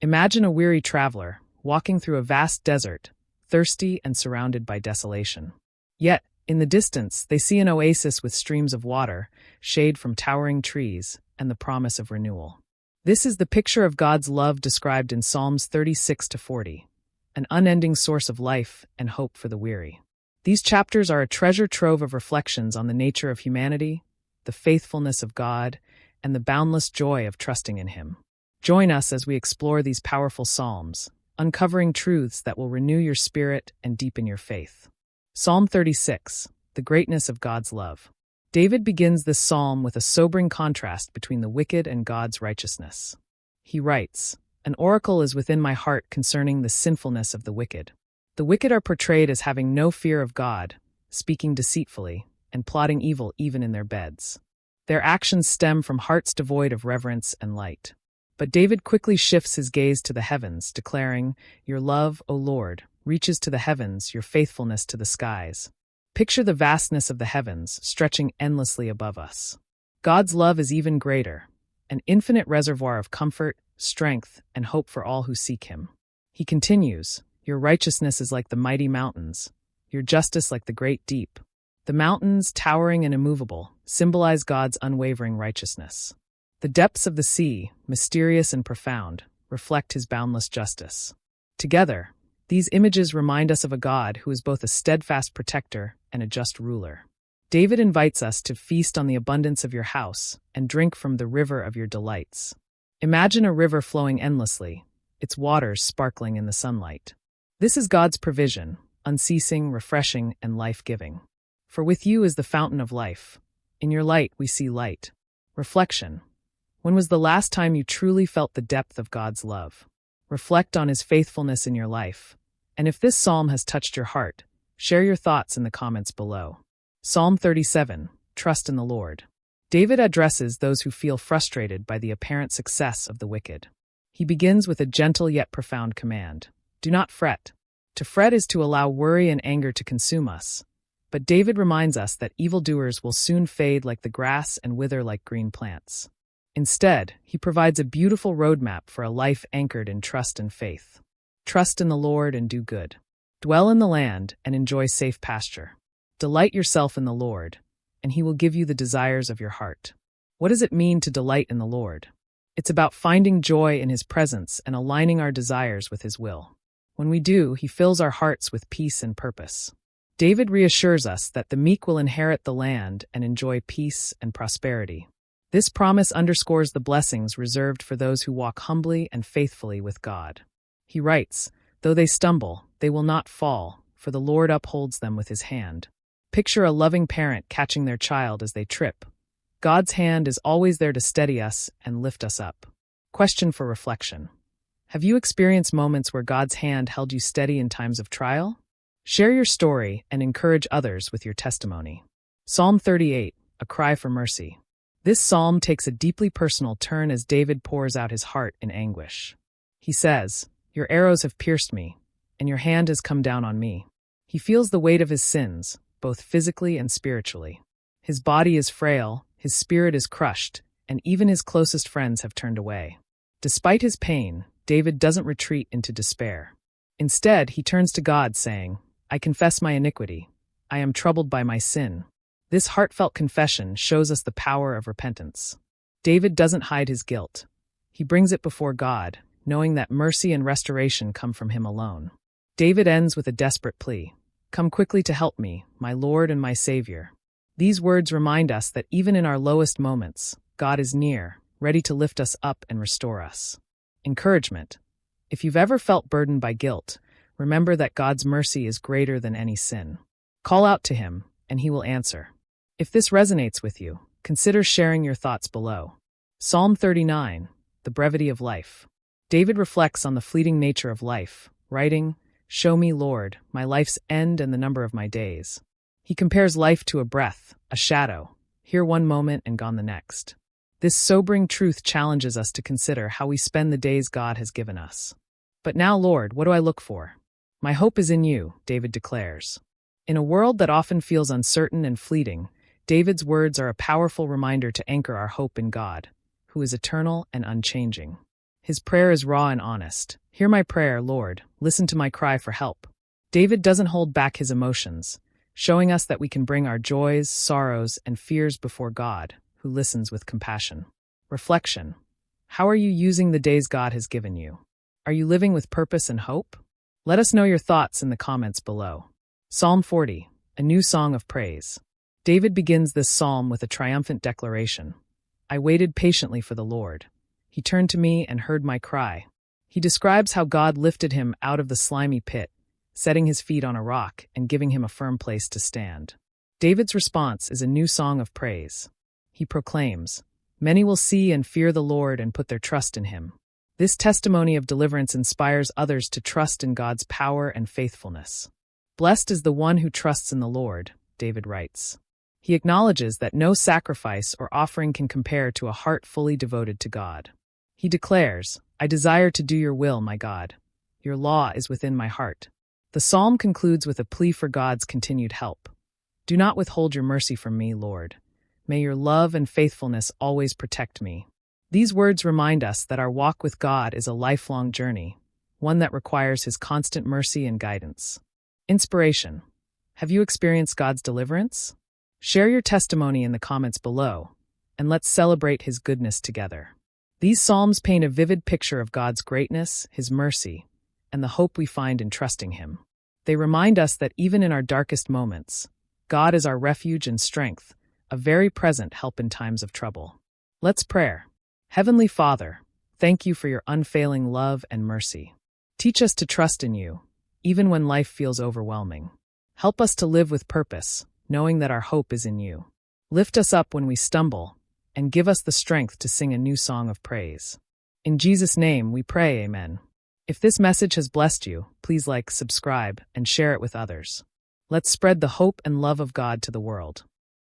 Imagine a weary traveler, walking through a vast desert, thirsty and surrounded by desolation. Yet, in the distance, they see an oasis with streams of water, shade from towering trees, and the promise of renewal. This is the picture of God's love described in Psalms 36-40, an unending source of life and hope for the weary. These chapters are a treasure trove of reflections on the nature of humanity, the faithfulness of God, and the boundless joy of trusting in Him. Join us as we explore these powerful psalms, uncovering truths that will renew your spirit and deepen your faith. Psalm 36, the greatness of God's love. David begins this psalm with a sobering contrast between the wicked and God's righteousness. He writes, "An oracle is within my heart concerning the sinfulness of the wicked." The wicked are portrayed as having no fear of God, speaking deceitfully, and plotting evil even in their beds. Their actions stem from hearts devoid of reverence and light. But David quickly shifts his gaze to the heavens, declaring, "Your love, O Lord, reaches to the heavens, your faithfulness to the skies." Picture the vastness of the heavens, stretching endlessly above us. God's love is even greater, an infinite reservoir of comfort, strength, and hope for all who seek Him. He continues, "Your righteousness is like the mighty mountains, your justice like the great deep." The mountains, towering and immovable, symbolize God's unwavering righteousness. The depths of the sea, mysterious and profound, reflect His boundless justice. Together, these images remind us of a God who is both a steadfast protector and a just ruler. David invites us to feast on the abundance of your house and drink from the river of your delights. Imagine a river flowing endlessly, its waters sparkling in the sunlight. This is God's provision, unceasing, refreshing, and life-giving. For with you is the fountain of life. In your light we see light. Reflection. When was the last time you truly felt the depth of God's love? Reflect on His faithfulness in your life. And if this psalm has touched your heart, share your thoughts in the comments below. Psalm 37, Trust in the Lord. David addresses those who feel frustrated by the apparent success of the wicked. He begins with a gentle yet profound command. Do not fret. To fret is to allow worry and anger to consume us. But David reminds us that evildoers will soon fade like the grass and wither like green plants. Instead, he provides a beautiful roadmap for a life anchored in trust and faith. Trust in the Lord and do good. Dwell in the land and enjoy safe pasture. Delight yourself in the Lord, and He will give you the desires of your heart. What does it mean to delight in the Lord? It's about finding joy in His presence and aligning our desires with His will. When we do, He fills our hearts with peace and purpose. David reassures us that the meek will inherit the land and enjoy peace and prosperity. This promise underscores the blessings reserved for those who walk humbly and faithfully with God. He writes, "Though they stumble, they will not fall, for the Lord upholds them with His hand." Picture a loving parent catching their child as they trip. God's hand is always there to steady us and lift us up. Question for reflection. Have you experienced moments where God's hand held you steady in times of trial? Share your story and encourage others with your testimony. Psalm 38, a cry for mercy. This psalm takes a deeply personal turn as David pours out his heart in anguish. He says, "Your arrows have pierced me, and your hand has come down on me." He feels the weight of his sins, both physically and spiritually. His body is frail, his spirit is crushed, and even his closest friends have turned away. Despite his pain, David doesn't retreat into despair. Instead, he turns to God saying, "I confess my iniquity. I am troubled by my sin." This heartfelt confession shows us the power of repentance. David doesn't hide his guilt. He brings it before God, knowing that mercy and restoration come from Him alone. David ends with a desperate plea. "Come quickly to help me, my Lord and my Savior." These words remind us that even in our lowest moments, God is near, ready to lift us up and restore us. Encouragement. If you've ever felt burdened by guilt, remember that God's mercy is greater than any sin. Call out to Him, and He will answer. If this resonates with you, consider sharing your thoughts below. Psalm 39, the brevity of life. David reflects on the fleeting nature of life, writing, "Show me, Lord, my life's end and the number of my days." He compares life to a breath, a shadow, here one moment and gone the next. This sobering truth challenges us to consider how we spend the days God has given us. "But now, Lord, what do I look for? My hope is in you," David declares. In a world that often feels uncertain and fleeting, David's words are a powerful reminder to anchor our hope in God, who is eternal and unchanging. His prayer is raw and honest. Hear my prayer, Lord. Listen to my cry for help. David doesn't hold back his emotions, showing us that we can bring our joys, sorrows, and fears before God, who listens with compassion. Reflection. How are you using the days God has given you? Are you living with purpose and hope? Let us know your thoughts in the comments below. Psalm 40, a new song of praise. David begins this psalm with a triumphant declaration. I waited patiently for the Lord. He turned to me and heard my cry. He describes how God lifted him out of the slimy pit, setting his feet on a rock and giving him a firm place to stand. David's response is a new song of praise. He proclaims, "Many will see and fear the Lord and put their trust in him." This testimony of deliverance inspires others to trust in God's power and faithfulness. Blessed is the one who trusts in the Lord, David writes. He acknowledges that no sacrifice or offering can compare to a heart fully devoted to God. He declares, I desire to do your will, my God. Your law is within my heart. The psalm concludes with a plea for God's continued help. Do not withhold your mercy from me, Lord. May your love and faithfulness always protect me. These words remind us that our walk with God is a lifelong journey, one that requires His constant mercy and guidance. Inspiration. Have you experienced God's deliverance? Share your testimony in the comments below, and let's celebrate His goodness together. These psalms paint a vivid picture of God's greatness, His mercy, and the hope we find in trusting Him. They remind us that even in our darkest moments, God is our refuge and strength, a very present help in times of trouble. Let's pray. Heavenly Father, thank you for your unfailing love and mercy. Teach us to trust in you, even when life feels overwhelming. Help us to live with purpose, knowing that our hope is in you. Lift us up when we stumble, and give us the strength to sing a new song of praise. In Jesus' name we pray, Amen. If this message has blessed you, please like, subscribe, and share it with others. Let's spread the hope and love of God to the world.